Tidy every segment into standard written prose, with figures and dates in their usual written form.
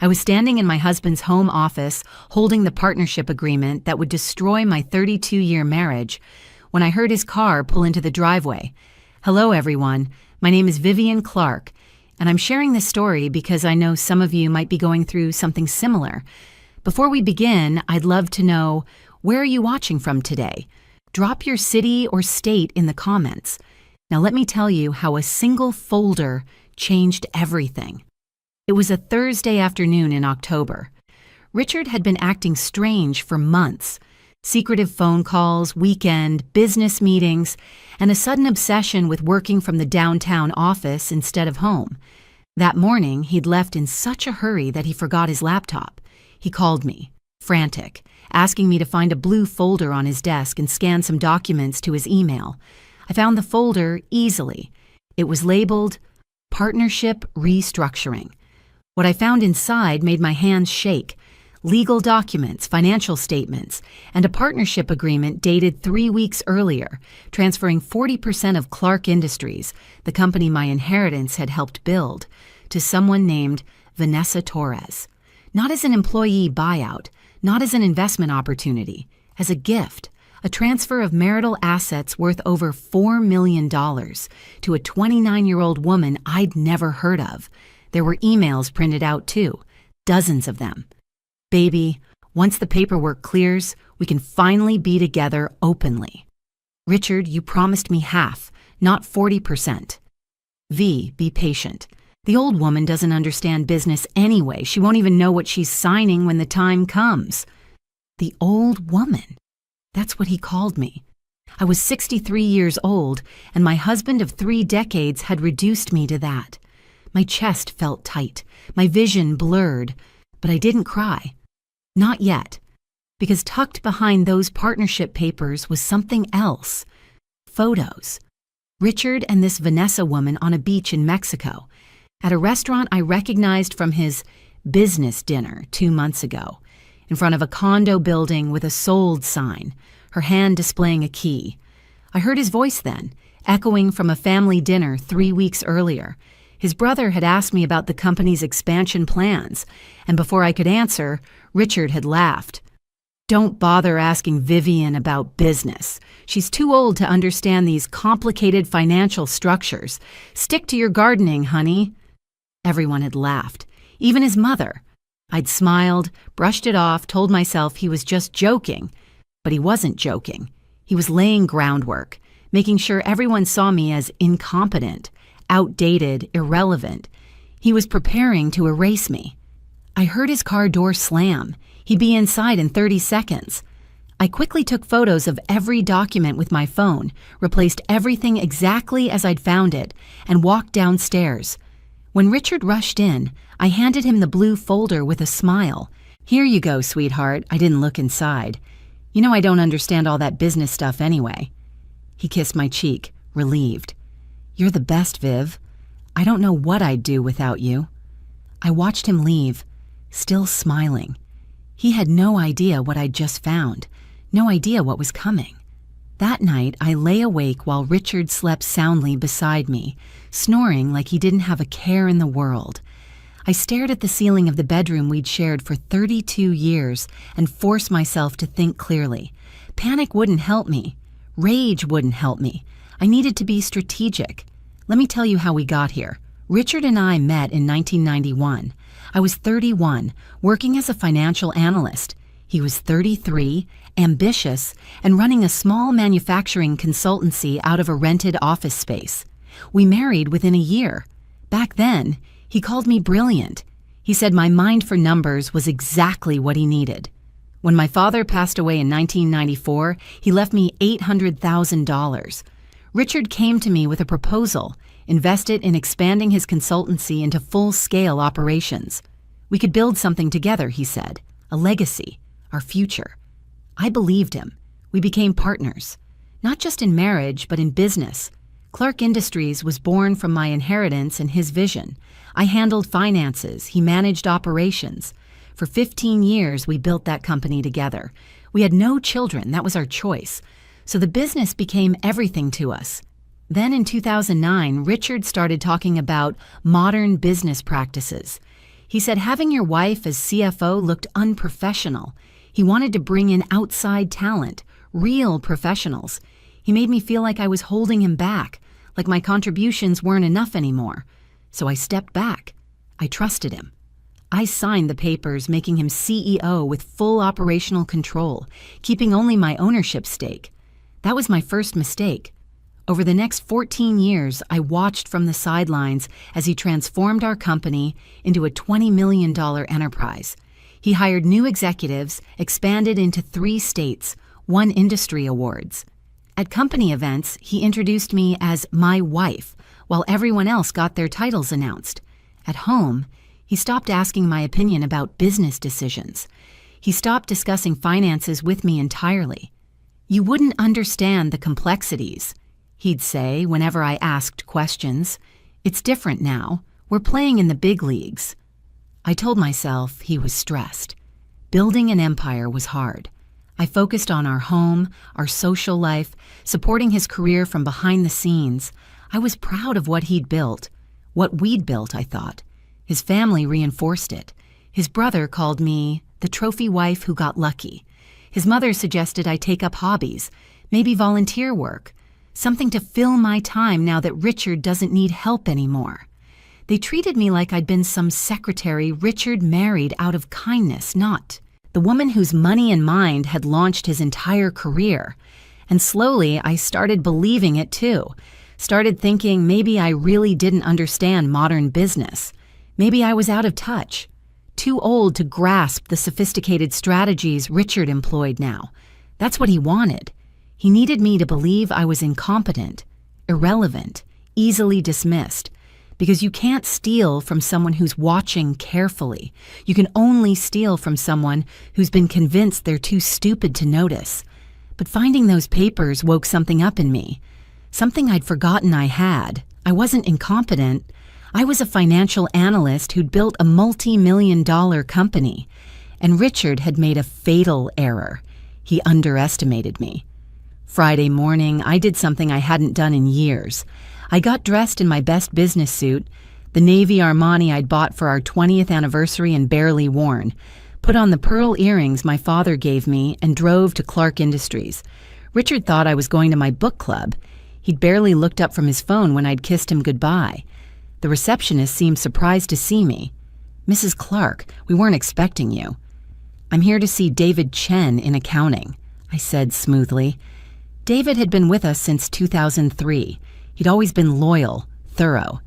I was standing in my husband's home office holding the partnership agreement that would destroy my 32-year marriage when I heard his car pull into the driveway. Hello, everyone. My name is Vivian Clark, and I'm sharing this story because I know some of you might be going through something similar. Before we begin, I'd love to know, where are you watching from today? Drop your city or state in the comments. Now let me tell you how a single folder changed everything. It was a Thursday afternoon in October. Richard had been acting strange for months. Secretive phone calls, weekend, business meetings, and a sudden obsession with working from the downtown office instead of home. That morning, he'd left in such a hurry that he forgot his laptop. He called me, frantic, asking me to find a blue folder on his desk and scan some documents to his email. I found the folder easily. It was labeled Partnership Restructuring. What I found inside made my hands shake. Legal documents, financial statements, and a partnership agreement dated 3 weeks earlier, transferring 40% of Clark Industries, the company my inheritance had helped build, to someone named Vanessa Torres. Not as an employee buyout, not as an investment opportunity, as a gift, a transfer of marital assets worth over $4 million to a 29-year-old woman I'd never heard of. There were emails printed out too, dozens of them. Baby, once the paperwork clears, we can finally be together openly. Richard, you promised me half, not 40%. V, be patient. The old woman doesn't understand business anyway. She won't even know what she's signing when the time comes. The old woman. That's what he called me. I was 63 years old, and my husband of 3 decades had reduced me to that. My chest felt tight, my vision blurred, but I didn't cry. Not yet, because tucked behind those partnership papers was something else. Photos. Richard and this Vanessa woman on a beach in Mexico, at a restaurant I recognized from his business dinner 2 months ago, in front of a condo building with a sold sign, her hand displaying a key. I heard his voice then, echoing from a family dinner 3 weeks earlier. His brother had asked me about the company's expansion plans, and before I could answer, Richard had laughed. Don't bother asking Vivian about business. She's too old to understand these complicated financial structures. Stick to your gardening, honey. Everyone had laughed, even his mother. I'd smiled, brushed it off, told myself he was just joking. But he wasn't joking. He was laying groundwork, making sure everyone saw me as incompetent, outdated, irrelevant. He was preparing to erase me. I heard his car door slam. He'd be inside in 30 seconds. I quickly took photos of every document with my phone, replaced everything exactly as I'd found it, and walked downstairs. When Richard rushed in, I handed him the blue folder with a smile. Here you go, sweetheart. I didn't look inside. You know I don't understand all that business stuff anyway. He kissed my cheek, relieved. You're the best, Viv. I don't know what I'd do without you. I watched him leave, still smiling. He had no idea what I'd just found, no idea what was coming. That night, I lay awake while Richard slept soundly beside me, snoring like he didn't have a care in the world. I stared at the ceiling of the bedroom we'd shared for 32 years and forced myself to think clearly. Panic wouldn't help me. Rage wouldn't help me. I needed to be strategic. Let me tell you how we got here. Richard and I met in 1991. I was 31, working as a financial analyst. He was 33, ambitious, and running a small manufacturing consultancy out of a rented office space. We married within a year. Back then, he called me brilliant. He said my mind for numbers was exactly what he needed. When my father passed away in 1994, he left me $800,000. Richard came to me with a proposal, invested in expanding his consultancy into full-scale operations. We could build something together, he said, a legacy, our future. I believed him. We became partners, not just in marriage, but in business. Clark Industries was born from my inheritance and his vision. I handled finances, he managed operations. For 15 years, we built that company together. We had no children, that was our choice. So the business became everything to us. Then in 2009, Richard started talking about modern business practices. He said having your wife as CFO looked unprofessional. He wanted to bring in outside talent, real professionals. He made me feel like I was holding him back, like my contributions weren't enough anymore. So I stepped back. I trusted him. I signed the papers making him CEO with full operational control, keeping only my ownership stake. That was my first mistake. Over the next 14 years, I watched from the sidelines as he transformed our company into a $20 million enterprise. He hired new executives, expanded into 3 states, won industry awards. At company events, he introduced me as my wife, while everyone else got their titles announced. At home, he stopped asking my opinion about business decisions. He stopped discussing finances with me entirely. You wouldn't understand the complexities, he'd say whenever I asked questions. It's different now. We're playing in the big leagues. I told myself he was stressed. Building an empire was hard. I focused on our home, our social life, supporting his career from behind the scenes. I was proud of what he'd built. What we'd built, I thought. His family reinforced it. His brother called me the trophy wife who got lucky. His mother suggested I take up hobbies, maybe volunteer work, something to fill my time now that Richard doesn't need help anymore. They treated me like I'd been some secretary Richard married out of kindness, not the woman whose money and mind had launched his entire career. And slowly, I started believing it too. Started thinking maybe I really didn't understand modern business. Maybe I was out of touch. Too old to grasp the sophisticated strategies Richard employed now. That's what he wanted. He needed me to believe I was incompetent, irrelevant, easily dismissed. Because you can't steal from someone who's watching carefully. You can only steal from someone who's been convinced they're too stupid to notice. But finding those papers woke something up in me. Something I'd forgotten I had. I wasn't incompetent. I was a financial analyst who'd built a multi-million-dollar company. And Richard had made a fatal error. He underestimated me. Friday morning, I did something I hadn't done in years. I got dressed in my best business suit, the navy Armani I'd bought for our 20th anniversary and barely worn, put on the pearl earrings my father gave me, and drove to Clark Industries. Richard thought I was going to my book club. He'd barely looked up from his phone when I'd kissed him goodbye. The receptionist seemed surprised to see me. "Mrs. Clark, we weren't expecting you." "I'm here to see David Chen in accounting," I said smoothly. David had been with us since 2003. He'd always been loyal, thorough.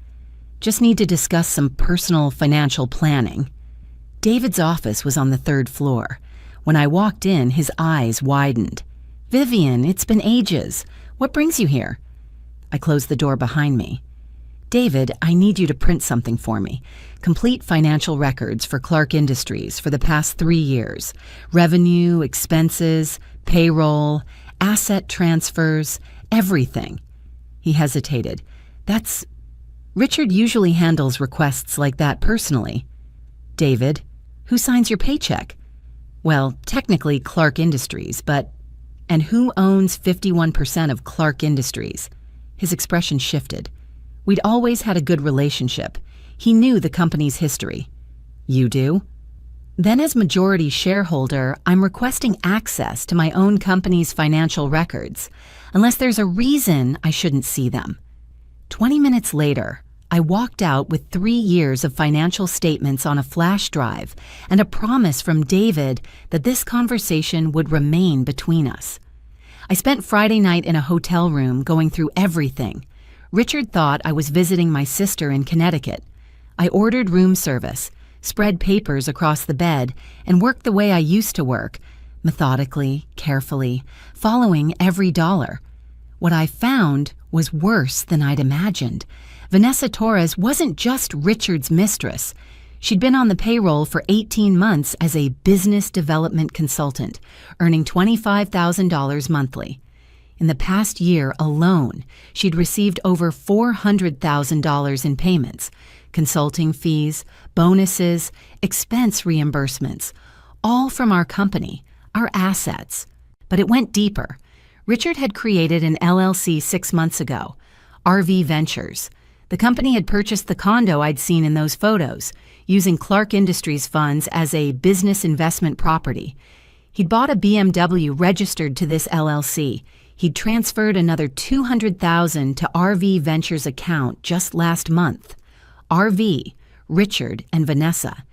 "Just need to discuss some personal financial planning." David's office was on the 3rd floor. When I walked in, his eyes widened. "Vivian, it's been ages. What brings you here?" I closed the door behind me. "David, I need you to print something for me. Complete financial records for Clark Industries for the past 3 years. Revenue, expenses, payroll, asset transfers, everything." He hesitated. Richard usually handles requests like that personally." "David, who signs your paycheck?" "Well, technically Clark Industries, but..." "And who owns 51% of Clark Industries?" His expression shifted. We'd always had a good relationship. He knew the company's history. "You do?" "Then as majority shareholder, I'm requesting access to my own company's financial records, unless there's a reason I shouldn't see them." 20 minutes later, I walked out with 3 years of financial statements on a flash drive and a promise from David that this conversation would remain between us. I spent Friday night in a hotel room going through everything. Richard thought I was visiting my sister in Connecticut. I ordered room service, spread papers across the bed, and worked the way I used to work, methodically, carefully, following every dollar. What I found was worse than I'd imagined. Vanessa Torres wasn't just Richard's mistress. She'd been on the payroll for 18 months as a business development consultant, earning $25,000 monthly. In the past year alone, she'd received over $400,000 in payments, consulting fees, bonuses, expense reimbursements, all from our company, our assets. But it went deeper. Richard had created an LLC 6 months ago, RV Ventures. The company had purchased the condo I'd seen in those photos, using Clark Industries funds as a business investment property. He'd bought a BMW registered to this LLC. He'd transferred another $200,000 to RV Ventures' account just last month. RV, Richard, and Vanessa.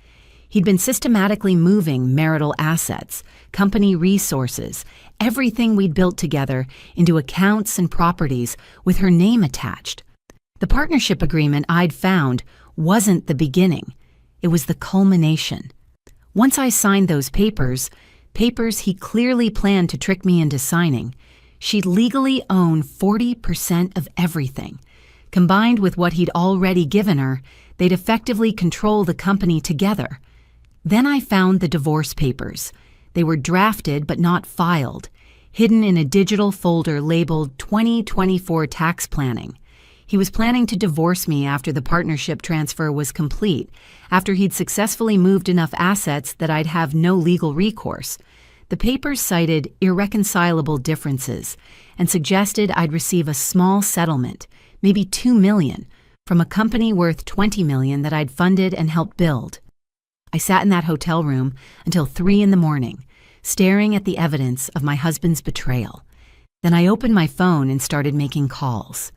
He'd been systematically moving marital assets, company resources, everything we'd built together into accounts and properties with her name attached. The partnership agreement I'd found wasn't the beginning. It was the culmination. Once I signed those papers he clearly planned to trick me into signing, she'd legally own 40% of everything. Combined with what he'd already given her, they'd effectively control the company together. Then I found the divorce papers. They were drafted but not filed, hidden in a digital folder labeled 2024 Tax Planning. He was planning to divorce me after the partnership transfer was complete, after he'd successfully moved enough assets that I'd have no legal recourse. The papers cited irreconcilable differences and suggested I'd receive a small settlement, maybe $2 million, from a company worth $20 million that I'd funded and helped build. I sat in that hotel room until 3 a.m, staring at the evidence of my husband's betrayal. Then I opened my phone and started making calls.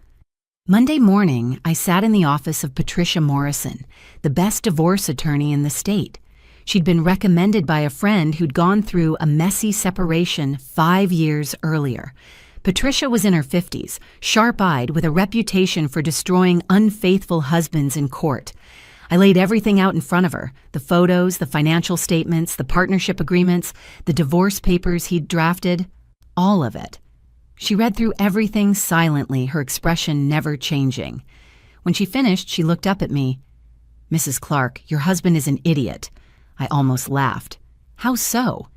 Monday morning, I sat in the office of Patricia Morrison, the best divorce attorney in the state. She'd been recommended by a friend who'd gone through a messy separation 5 years earlier. Patricia was in her 50s, sharp-eyed, with a reputation for destroying unfaithful husbands in court. I laid everything out in front of her, the photos, the financial statements, the partnership agreements, the divorce papers he'd drafted, all of it. She read through everything silently, her expression never changing. When she finished, she looked up at me. "Mrs. Clark, your husband is an idiot." I almost laughed. "How so?"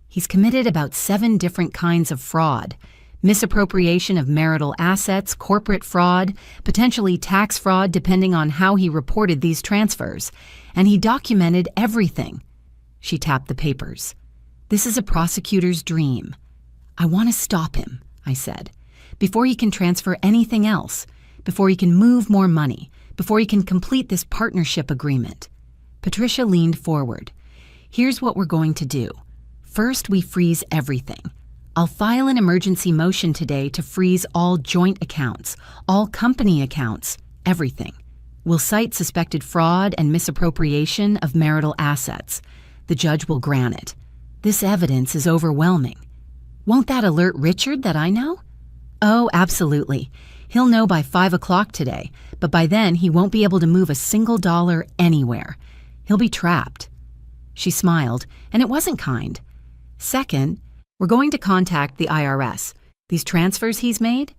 "He's committed about 7 different kinds of fraud. Misappropriation of marital assets, corporate fraud, potentially tax fraud depending on how he reported these transfers. And he documented everything." She tapped the papers. "This is a prosecutor's dream. I want to stop him," I said, "before he can transfer anything else, before he can move more money, before he can complete this partnership agreement." Patricia leaned forward. "Here's what we're going to do. First, we freeze everything. I'll file an emergency motion today to freeze all joint accounts, all company accounts, everything. We'll cite suspected fraud and misappropriation of marital assets. The judge will grant it. This evidence is overwhelming. Won't that alert Richard that I know?" "Oh, absolutely. He'll know by 5 o'clock today, but by then he won't be able to move a single dollar anywhere. He'll be trapped." She smiled, and it wasn't kind. "Second, we're going to contact the IRS. These transfers he's made?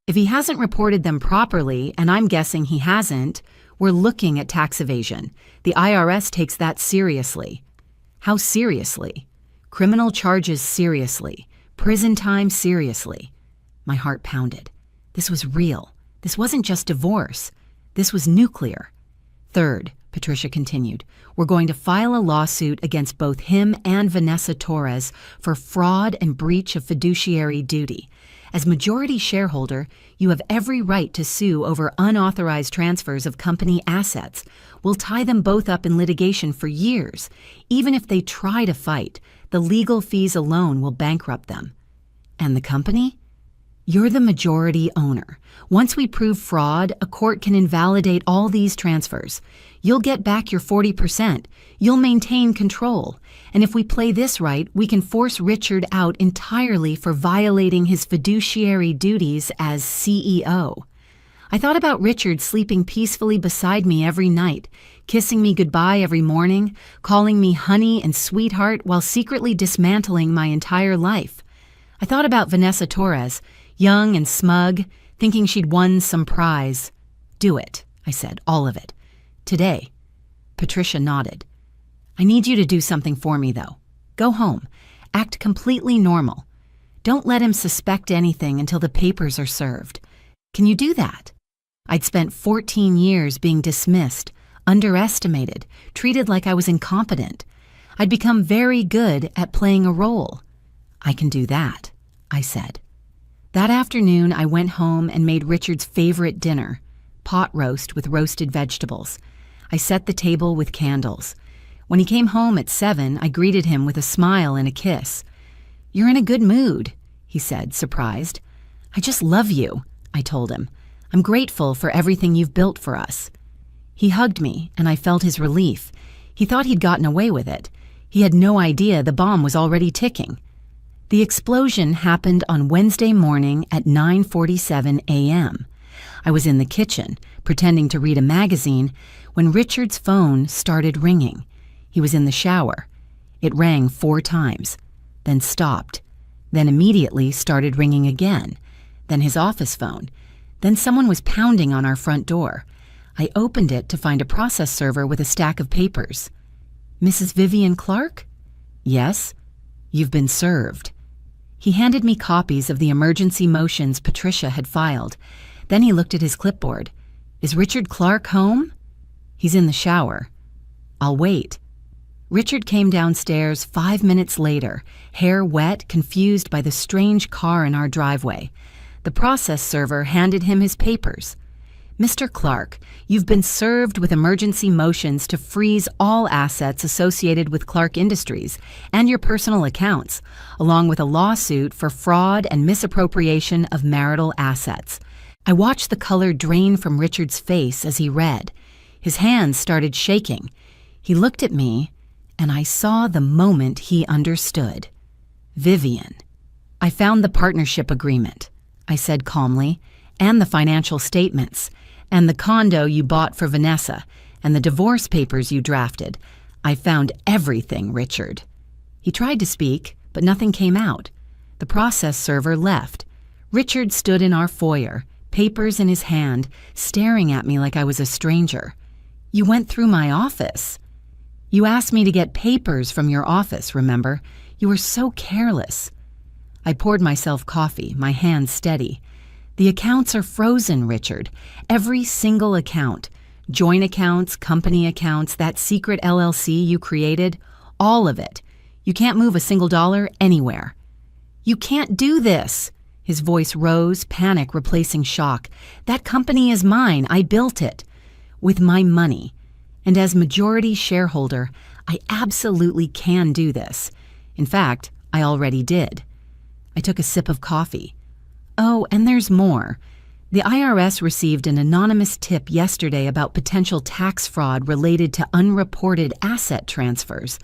If he hasn't reported them properly, and I'm guessing he hasn't, we're looking at tax evasion. The IRS takes that seriously." "How seriously?" "Criminal charges seriously. Prison time seriously." My heart pounded. This was real. This wasn't just divorce. This was nuclear. "Third," Patricia continued, "we're going to file a lawsuit against both him and Vanessa Torres for fraud and breach of fiduciary duty. As majority shareholder, you have every right to sue over unauthorized transfers of company assets. We'll tie them both up in litigation for years. Even if they try to fight, the legal fees alone will bankrupt them." "And the company?" "You're the majority owner. Once we prove fraud, a court can invalidate all these transfers. You'll get back your 40%. You'll maintain control. And if we play this right, we can force Richard out entirely for violating his fiduciary duties as CEO. I thought about Richard sleeping peacefully beside me every night, kissing me goodbye every morning, calling me honey and sweetheart while secretly dismantling my entire life. I thought about Vanessa Torres, young and smug, thinking she'd won some prize. "Do it," I said, "all of it. Today." Patricia nodded. "I need you to do something for me, though. Go home. Act completely normal. Don't let him suspect anything until the papers are served. Can you do that?" I'd spent 14 years being dismissed, underestimated, treated like I was incompetent. I'd become very good at playing a role. "I can do that," I said. That afternoon, I went home and made Richard's favorite dinner, pot roast with roasted vegetables. I set the table with candles. When he came home at 7, I greeted him with a smile and a kiss. "You're in a good mood," he said, surprised. "I just love you," I told him. "I'm grateful for everything you've built for us." He hugged me, and I felt his relief. He thought he'd gotten away with it. He had no idea the bomb was already ticking. The explosion happened on Wednesday morning at 9:47 a.m. I was in the kitchen, pretending to read a magazine, when Richard's phone started ringing. He was in the shower. It rang 4 times, then stopped, then immediately started ringing again, then his office phone, then someone was pounding on our front door. I opened it to find a process server with a stack of papers. "Mrs. Vivian Clark?" "Yes." "You've been served." He handed me copies of the emergency motions Patricia had filed. Then he looked at his clipboard. "Is Richard Clark home?" "He's in the shower." "I'll wait." Richard came downstairs 5 minutes later, hair wet, confused by the strange car in our driveway. The process server handed him his papers. "Mr. Clark, you've been served with emergency motions to freeze all assets associated with Clark Industries and your personal accounts, along with a lawsuit for fraud and misappropriation of marital assets." I watched the color drain from Richard's face as he read. His hands started shaking. He looked at me, and I saw the moment he understood. "Vivian." "I found the partnership agreement," I said calmly, "and the financial statements, and the condo you bought for Vanessa, and the divorce papers you drafted. I found everything, Richard." He tried to speak, but nothing came out. The process server left. Richard stood in our foyer, papers in his hand, staring at me like I was a stranger. "You went through my office." "You asked me to get papers from your office, remember? You were so careless." I poured myself coffee, my hands steady. "The accounts are frozen, Richard. Every single account. Joint accounts, company accounts, that secret LLC you created, all of it. You can't move a single dollar anywhere." "You can't do this." His voice rose, panic replacing shock. "That company is mine. I built it. With my money. And as majority shareholder, I absolutely can do this. In fact, I already did." I took a sip of coffee. "Oh, and there's more. The IRS received an anonymous tip yesterday about potential tax fraud related to unreported asset transfers.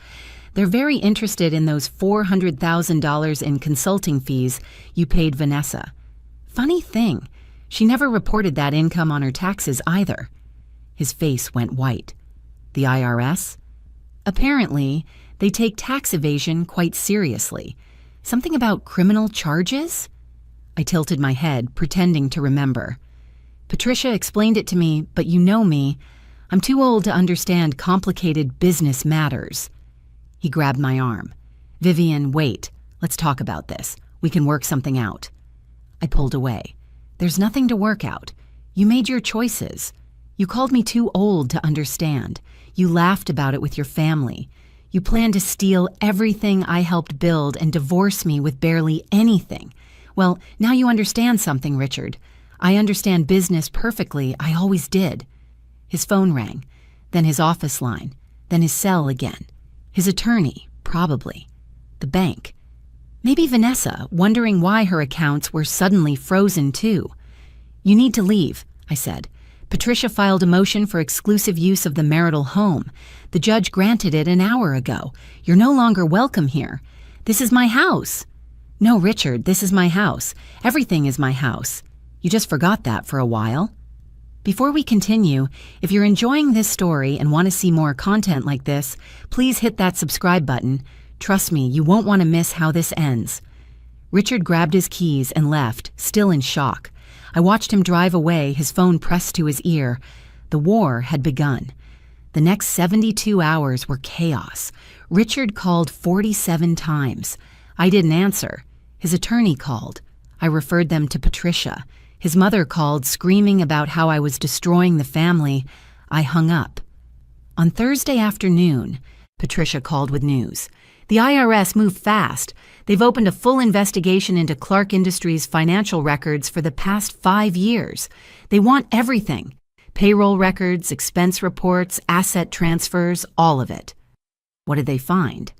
They're very interested in those $400,000 in consulting fees you paid Vanessa. Funny thing, she never reported that income on her taxes either." His face went white. "The IRS?" "Apparently, they take tax evasion quite seriously. Something about criminal charges?" I tilted my head, pretending to remember. "Patricia explained it to me, but you know me. I'm too old to understand complicated business matters." He grabbed my arm. "Vivian, wait. Let's talk about this. We can work something out." I pulled away. "There's nothing to work out. You made your choices. You called me too old to understand. You laughed about it with your family. You planned to steal everything I helped build and divorce me with barely anything. Well, now you understand something, Richard. I understand business perfectly. I always did." His phone rang, then his office line, then his cell again. His attorney, probably. The bank. Maybe Vanessa, wondering why her accounts were suddenly frozen too. "You need to leave," I said. "Patricia filed a motion for exclusive use of the marital home. The judge granted it an hour ago. You're no longer welcome here. This is my house." "No, Richard, this is my house. Everything is my house. You just forgot that for a while." Before we continue, if you're enjoying this story and want to see more content like this, please hit that subscribe button. Trust me, you won't want to miss how this ends. Richard grabbed his keys and left, still in shock. I watched him drive away, his phone pressed to his ear. The war had begun. The next 72 hours were chaos. Richard called 47 times. I didn't answer. His attorney called. I referred them to Patricia. His mother called, screaming about how I was destroying the family. I hung up. On Thursday afternoon, Patricia called with news. The IRS moved fast. They've opened a full investigation into Clark Industries' financial records for the past 5 years. They want everything. Payroll records, expense reports, asset transfers, all of it. What did they find?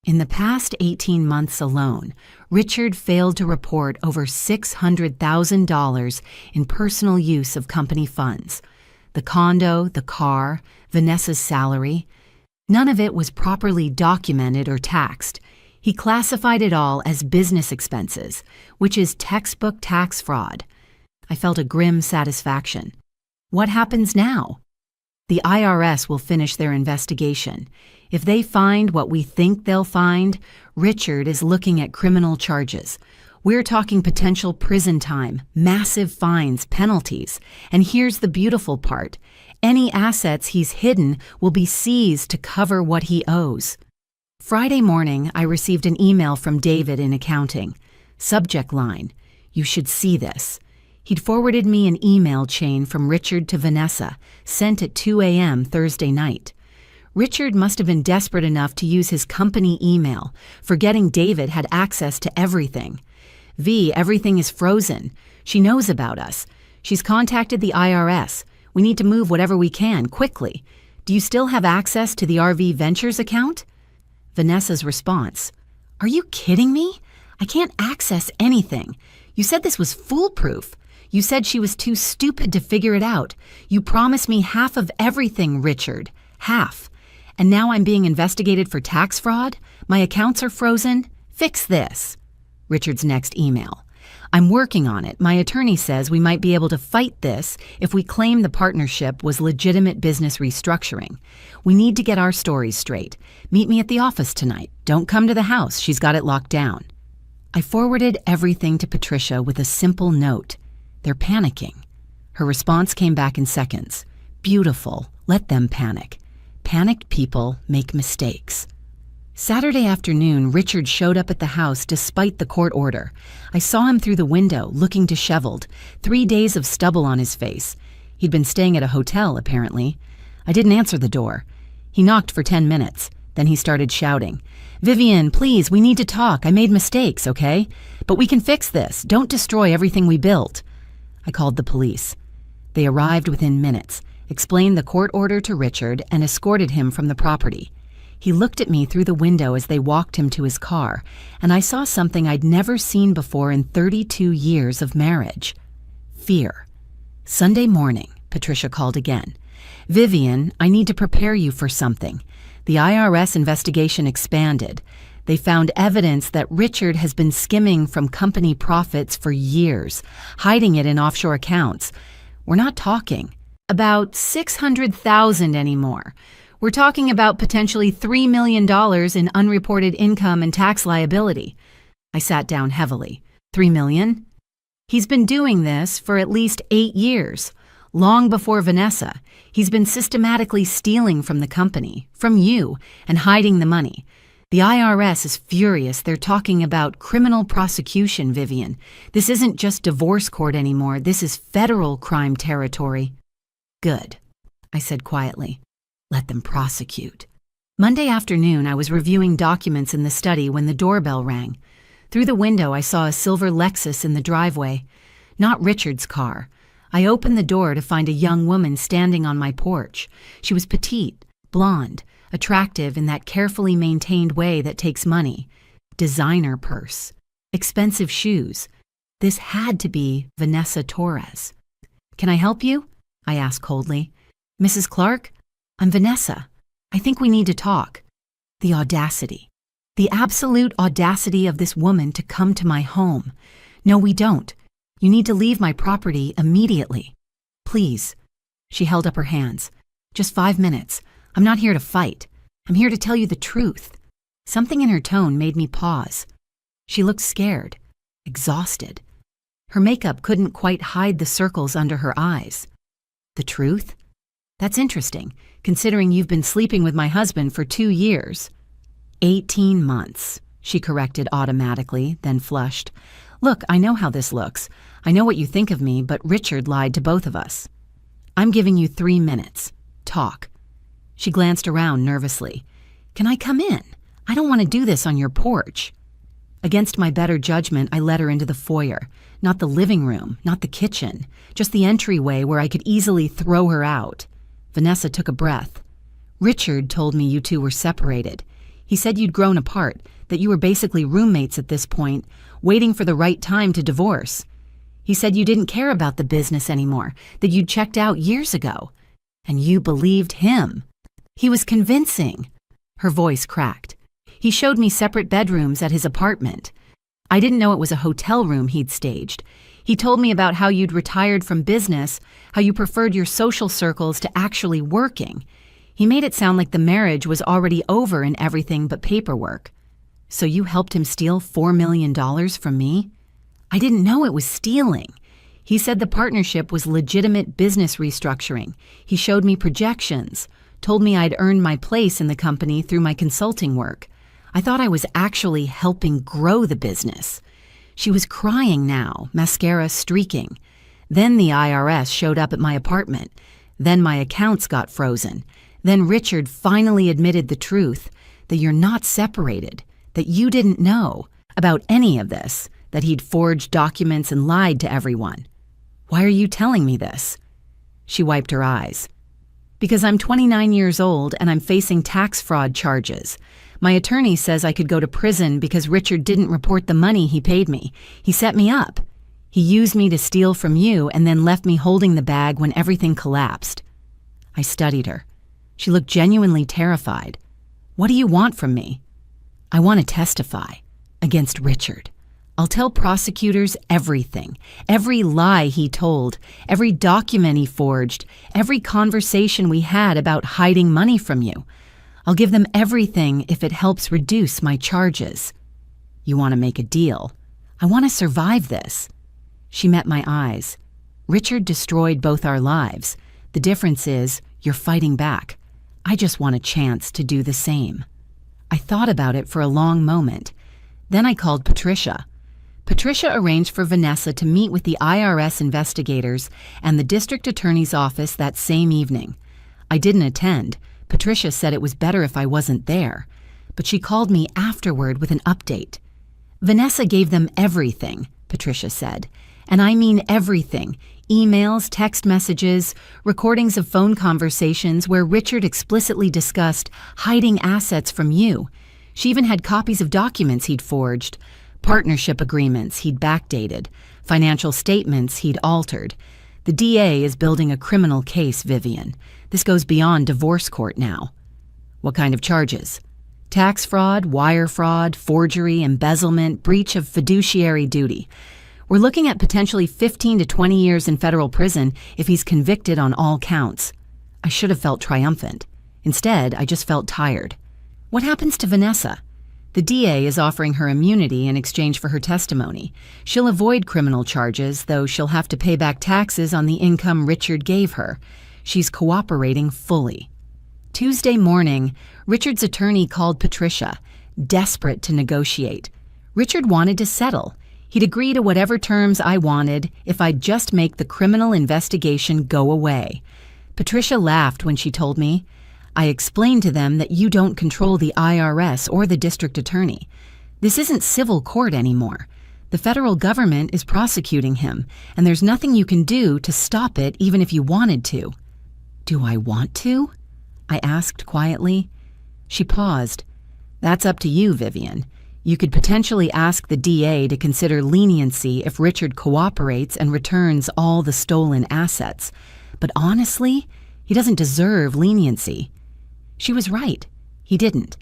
In the past 18 months alone, Richard failed to report over $600,000 in personal use of company funds. The condo, the car, Vanessa's salary. None of it was properly documented or taxed. He classified it all as business expenses, which is textbook tax fraud. I felt a grim satisfaction. What happens now? The IRS will finish their investigation. If they find what we think they'll find, Richard is looking at criminal charges. We're talking potential prison time, massive fines, penalties. And here's the beautiful part. Any assets he's hidden will be seized to cover what he owes. Friday morning, I received an email from David in accounting. Subject line, "You should see this." He'd forwarded me an email chain from Richard to Vanessa, sent at 2 a.m. Thursday night. Richard must have been desperate enough to use his company email, forgetting David had access to everything. "V, everything is frozen. She knows about us. She's contacted the IRS. We need to move whatever we can, quickly. Do you still have access to the RV Ventures account?" Vanessa's response, "Are you kidding me? I can't access anything. You said this was foolproof. You said she was too stupid to figure it out. You promised me half of everything, Richard. Half. And now I'm being investigated for tax fraud? My accounts are frozen? Fix this." Richard's next email. "I'm working on it. My attorney says we might be able to fight this if we claim the partnership was legitimate business restructuring. We need to get our stories straight. Meet me at the office tonight. Don't come to the house. She's got it locked down." I forwarded everything to Patricia with a simple note. "They're panicking." Her response came back in seconds. "Beautiful. Let them panic. Panicked people make mistakes." Saturday afternoon, Richard showed up at the house despite the court order. I saw him through the window, looking disheveled, 3 days of stubble on his face. He'd been staying at a hotel, apparently. I didn't answer the door. He knocked for 10 minutes. Then he started shouting, "Vivian, please, we need to talk. I made mistakes, okay? But we can fix this. Don't destroy everything we built." I called the police. They arrived within minutes, explained the court order to Richard, and escorted him from the property. He looked at me through the window as they walked him to his car, and I saw something I'd never seen before in 32 years of marriage. Fear. Sunday morning, Patricia called again. "Vivian, I need to prepare you for something. The IRS investigation expanded. They found evidence that Richard has been skimming from company profits for years, hiding it in offshore accounts. We're not talking about $600,000 anymore. We're talking about potentially $3 million in unreported income and tax liability." I sat down heavily. $3 million? He's been doing this for at least 8 years. Long before Vanessa, he's been systematically stealing from the company, from you, and hiding the money. The IRS is furious. They're talking about criminal prosecution, Vivian. This isn't just divorce court anymore. This is federal crime territory. "Good," I said quietly. "Let them prosecute." Monday afternoon, I was reviewing documents in the study when the doorbell rang. Through the window, I saw a silver Lexus in the driveway. Not Richard's car. I opened the door to find a young woman standing on my porch. She was petite, blonde, attractive in that carefully maintained way that takes money. Designer purse. Expensive shoes. This had to be Vanessa Torres. "Can I help you?" I asked coldly. "Mrs. Clark? I'm Vanessa. I think we need to talk." The audacity. The absolute audacity of this woman to come to my home. "No, we don't. You need to leave my property immediately. Please." She held up her hands. "Just 5 minutes. I'm not here to fight. I'm here to tell you the truth." Something in her tone made me pause. She looked scared, exhausted. Her makeup couldn't quite hide the circles under her eyes. "The truth? That's interesting, considering you've been sleeping with my husband for 2 years. 18 months, she corrected automatically, then flushed. "Look, I know how this looks. I know what you think of me, but Richard lied to both of us. I'm giving you 3 minutes. Talk." She glanced around nervously. "Can I come in? I don't want to do this on your porch." Against my better judgment, I led her into the foyer. Not the living room, not the kitchen, just the entryway where I could easily throw her out. Vanessa took a breath. Richard told me you two were separated. He said you'd grown apart, that you were basically roommates at this point, waiting for the right time to divorce. He said you didn't care about the business anymore, that you'd checked out years ago. And you believed him. He was convincing. Her voice cracked. He showed me separate bedrooms at his apartment. I didn't know it was a hotel room he'd staged. He told me about how you'd retired from business, how you preferred your social circles to actually working. He made it sound like the marriage was already over and everything but paperwork. So you helped him steal $4 million from me? I didn't know it was stealing. He said the partnership was legitimate business restructuring. He showed me projections, told me I'd earned my place in the company through my consulting work. I thought I was actually helping grow the business. She was crying now, mascara streaking. Then the IRS showed up at my apartment. Then my accounts got frozen. Then Richard finally admitted the truth, that you're not separated, that you didn't know about any of this, that he'd forged documents and lied to everyone. Why are you telling me this? She wiped her eyes. Because I'm 29 years old and I'm facing tax fraud charges. My attorney says I could go to prison because Richard didn't report the money he paid me. He set me up. He used me to steal from you and then left me holding the bag when everything collapsed. I studied her. She looked genuinely terrified. What do you want from me? I want to testify against Richard. I'll tell prosecutors everything, every lie he told, every document he forged, every conversation we had about hiding money from you. I'll give them everything if it helps reduce my charges. You want to make a deal? I want to survive this. She met my eyes. Richard destroyed both our lives. The difference is you're fighting back. I just want a chance to do the same. I thought about it for a long moment. Then I called Patricia. Patricia arranged for Vanessa to meet with the IRS investigators and the district attorney's office that same evening. I didn't attend. Patricia said it was better if I wasn't there, but she called me afterward with an update. Vanessa gave them everything, Patricia said, and I mean everything. Emails, text messages, recordings of phone conversations where Richard explicitly discussed hiding assets from you. She even had copies of documents he'd forged, partnership agreements he'd backdated, financial statements he'd altered. The DA is building a criminal case, Vivian. This goes beyond divorce court now. What kind of charges? Tax fraud, wire fraud, forgery, embezzlement, breach of fiduciary duty. We're looking at potentially 15 to 20 years in federal prison if he's convicted on all counts. I should have felt triumphant. Instead, I just felt tired. What happens to Vanessa? The DA is offering her immunity in exchange for her testimony. She'll avoid criminal charges, though she'll have to pay back taxes on the income Richard gave her. She's cooperating fully. Tuesday morning, Richard's attorney called Patricia, desperate to negotiate. Richard wanted to settle. He'd agree to whatever terms I wanted if I'd just make the criminal investigation go away. Patricia laughed when she told me, I explained to them that you don't control the IRS or the district attorney. This isn't civil court anymore. The federal government is prosecuting him, and there's nothing you can do to stop it even if you wanted to. Do I want to? I asked quietly. She paused. That's up to you, Vivian. You could potentially ask the DA to consider leniency if Richard cooperates and returns all the stolen assets. But honestly, he doesn't deserve leniency. She was right. He didn't.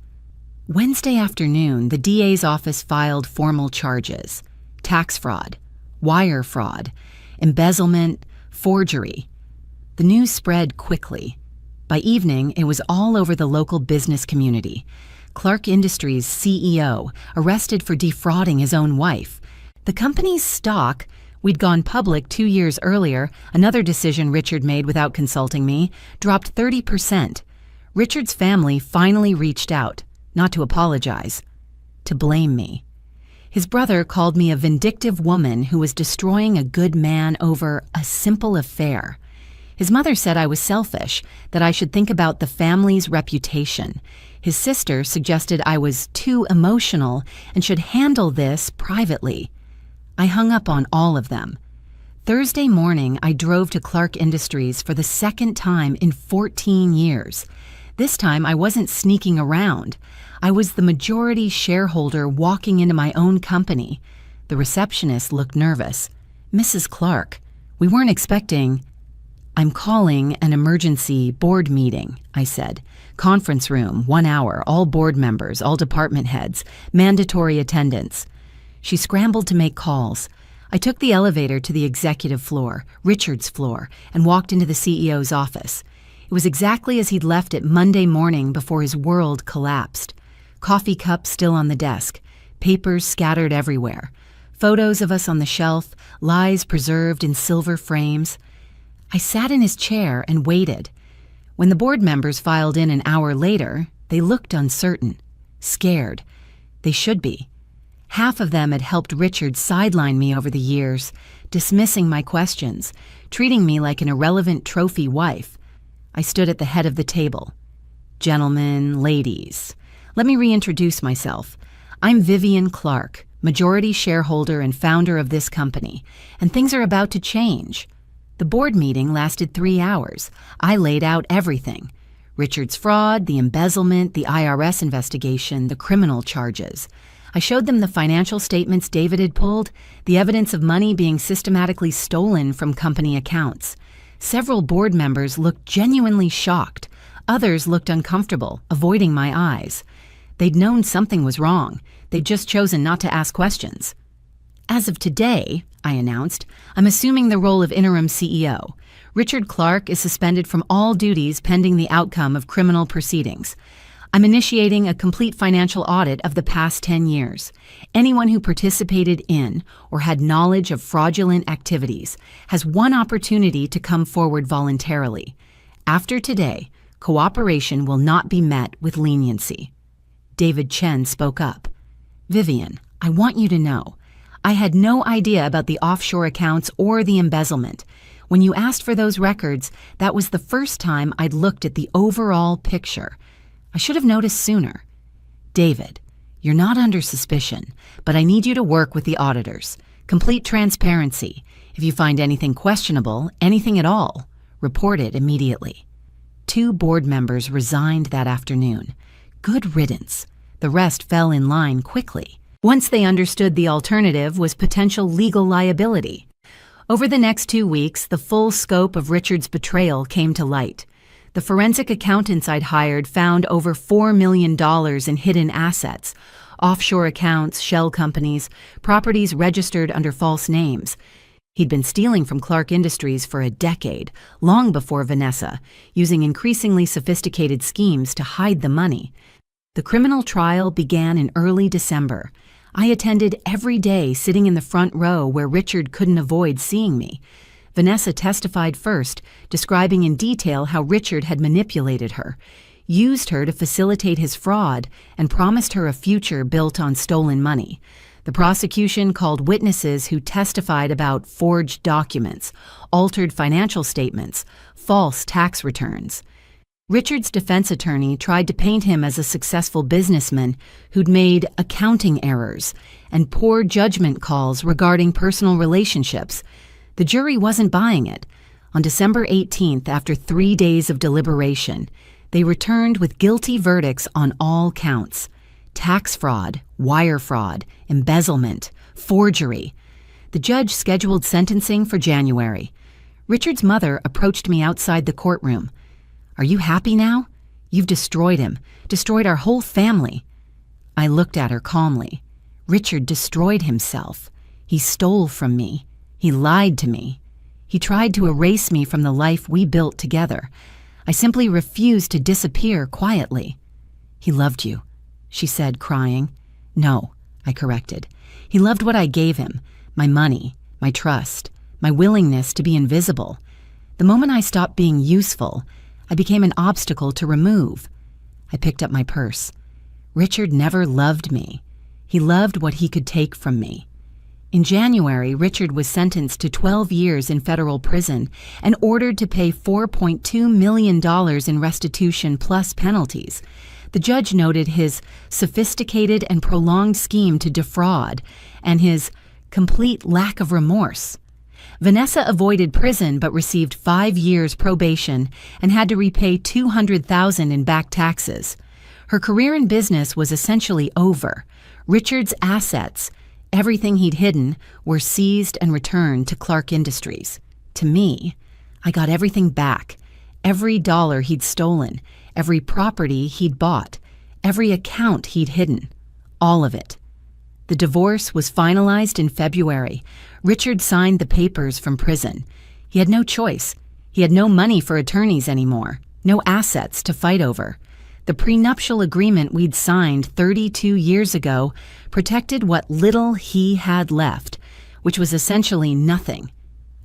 Wednesday afternoon, the DA's office filed formal charges. Tax fraud, wire fraud, embezzlement, forgery. The news spread quickly. By evening, it was all over the local business community. Clark Industries' CEO arrested for defrauding his own wife. The company's stock, we'd gone public 2 years earlier, another decision Richard made without consulting me, dropped 30%. Richard's family finally reached out, not to apologize, to blame me. His brother called me a vindictive woman who was destroying a good man over a simple affair. His mother said I was selfish, that I should think about the family's reputation. His sister suggested I was too emotional and should handle this privately. I hung up on all of them. Thursday morning, I drove to Clark Industries for the second time in 14 years. This time, I wasn't sneaking around. I was the majority shareholder walking into my own company. The receptionist looked nervous. "Mrs. Clark, we weren't expecting—" "I'm calling an emergency board meeting," I said. "Conference room, 1 hour, all board members, all department heads, mandatory attendance." She scrambled to make calls. I took the elevator to the executive floor, Richard's floor, and walked into the CEO's office. It was exactly as he'd left it Monday morning before his world collapsed. Coffee cups still on the desk, papers scattered everywhere, photos of us on the shelf, lies preserved in silver frames. I sat in his chair and waited. When the board members filed in an hour later, they looked uncertain, scared. They should be. Half of them had helped Richard sideline me over the years, dismissing my questions, treating me like an irrelevant trophy wife. I stood at the head of the table. "Gentlemen, ladies, let me reintroduce myself. I'm Vivian Clark, majority shareholder and founder of this company, and things are about to change." The board meeting lasted 3 hours. I laid out everything. Richard's fraud, the embezzlement, the IRS investigation, the criminal charges. I showed them the financial statements David had pulled, the evidence of money being systematically stolen from company accounts. Several board members looked genuinely shocked. Others looked uncomfortable, avoiding my eyes. They'd known something was wrong. They'd just chosen not to ask questions. "As of today," I announced, "I'm assuming the role of interim CEO. Richard Clark is suspended from all duties pending the outcome of criminal proceedings. I'm initiating a complete financial audit of the past 10 years. Anyone who participated in or had knowledge of fraudulent activities has one opportunity to come forward voluntarily. After today, cooperation will not be met with leniency." David Chen spoke up. "Vivian, I want you to know, I had no idea about the offshore accounts or the embezzlement. When you asked for those records, that was the first time I'd looked at the overall picture. I should have noticed sooner. David, you're not under suspicion, but I need you to work with the auditors. Complete transparency. If you find anything questionable, anything at all, report it immediately." 2 board members resigned that afternoon. Good riddance. The rest fell in line quickly. Once they understood the alternative was potential legal liability. Over the next 2 weeks, the full scope of Richard's betrayal came to light. The forensic accountants I'd hired found over $4 million in hidden assets, offshore accounts, shell companies, properties registered under false names. He'd been stealing from Clark Industries for a decade, long before Vanessa, using increasingly sophisticated schemes to hide the money. The criminal trial began in early December. I attended every day, sitting in the front row where Richard couldn't avoid seeing me. Vanessa testified first, describing in detail how Richard had manipulated her, used her to facilitate his fraud, and promised her a future built on stolen money. The prosecution called witnesses who testified about forged documents, altered financial statements, false tax returns. Richard's defense attorney tried to paint him as a successful businessman who'd made accounting errors and poor judgment calls regarding personal relationships. The jury wasn't buying it. On December 18th, after 3 days of deliberation, they returned with guilty verdicts on all counts: tax fraud, wire fraud, embezzlement, forgery. The judge scheduled sentencing for January. Richard's mother approached me outside the courtroom. "Are you happy now? You've destroyed him, destroyed our whole family." I looked at her calmly. Richard destroyed himself. He stole from me. He lied to me. He tried to erase me from the life we built together. I simply refused to disappear quietly. "He loved you," she said, crying. "No," I corrected. "He loved what I gave him, my money, my trust, my willingness to be invisible. The moment I stopped being useful, I became an obstacle to remove." I picked up my purse. Richard never loved me. He loved what he could take from me. In January, Richard was sentenced to 12 years in federal prison and ordered to pay $4.2 million in restitution plus penalties. The judge noted his sophisticated and prolonged scheme to defraud and his complete lack of remorse. Vanessa avoided prison but received 5 years probation and had to repay $200,000 in back taxes. Her career in business was essentially over. Richard's assets, everything he'd hidden, were seized and returned to Clark Industries. To me, I got everything back. Every dollar he'd stolen, every property he'd bought, every account he'd hidden. All of it. The divorce was finalized in February. Richard signed the papers from prison. He had no choice. He had no money for attorneys anymore, no assets to fight over. The prenuptial agreement we'd signed 32 years ago protected what little he had left, which was essentially nothing.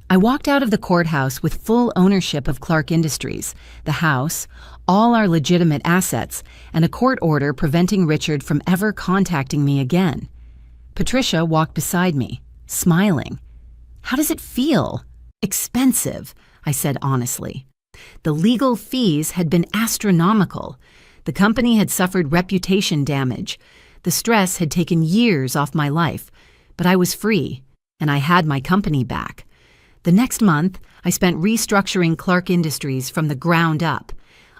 I walked out of the courthouse with full ownership of Clark Industries, the house, all our legitimate assets, and a court order preventing Richard from ever contacting me again. Patricia walked beside me, smiling. "How does it feel?" "Expensive," I said honestly. The legal fees had been astronomical. The company had suffered reputation damage. The stress had taken years off my life, but I was free, and I had my company back. The next month, I spent restructuring Clark Industries from the ground up.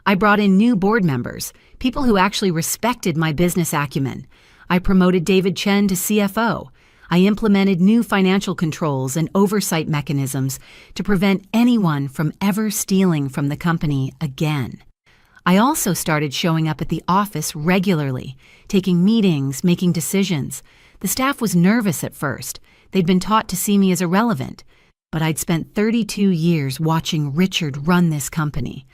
I brought in new board members, people who actually respected my business acumen. I promoted David Chen to CFO. I implemented new financial controls and oversight mechanisms to prevent anyone from ever stealing from the company again. I also started showing up at the office regularly, taking meetings, making decisions. The staff was nervous at first. They'd been taught to see me as irrelevant. But I'd spent 32 years watching Richard run this company.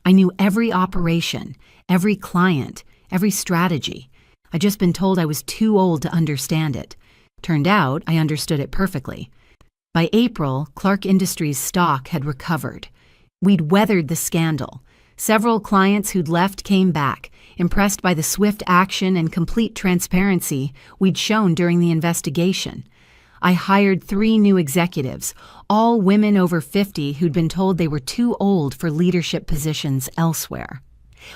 I knew every operation, every client, every strategy. I'd just been told I was too old to understand it. Turned out I understood it perfectly. By April, Clark Industries' stock had recovered. We'd weathered the scandal. Several clients who'd left came back, impressed by the swift action and complete transparency we'd shown during the investigation. I hired 3 new executives, all women over 50 who'd been told they were too old for leadership positions elsewhere.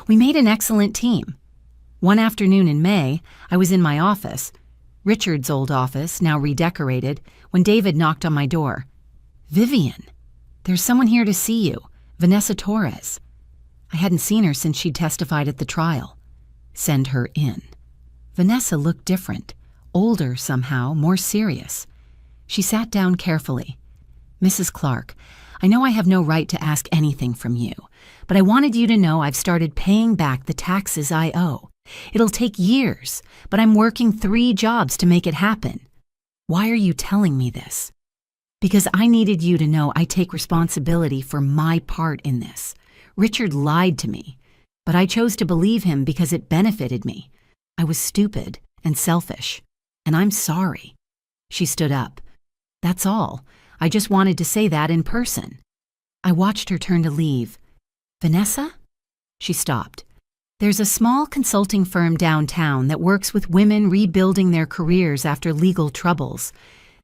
We made an excellent team. One afternoon in May, I was in my office, Richard's old office, now redecorated, when David knocked on my door. "Vivian, there's someone here to see you, Vanessa Torres." I hadn't seen her since she'd testified at the trial. "Send her in." Vanessa looked different, older somehow, more serious. She sat down carefully. "Mrs. Clark, I know I have no right to ask anything from you, but I wanted you to know I've started paying back the taxes I owe. It'll take years, but I'm working 3 jobs to make it happen. Why are you telling me this?" "Because I needed you to know I take responsibility for my part in this. Richard lied to me, but I chose to believe him because it benefited me. I was stupid and selfish, and I'm sorry." She stood up. "That's all. I just wanted to say that in person." I watched her turn to leave. "Vanessa?" She stopped. "There's a small consulting firm downtown that works with women rebuilding their careers after legal troubles.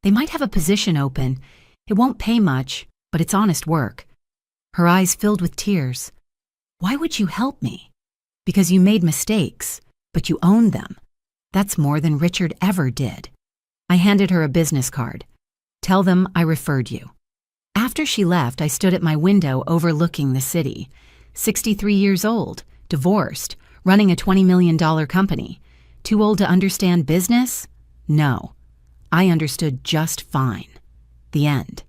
They might have a position open. It won't pay much, but it's honest work." Her eyes filled with tears. "Why would you help me?" "Because you made mistakes, but you owned them. That's more than Richard ever did." I handed her a business card. "Tell them I referred you." After she left, I stood at my window overlooking the city. 63 years old, divorced, running a $20 million company. Too old to understand business? No. I understood just fine. The end.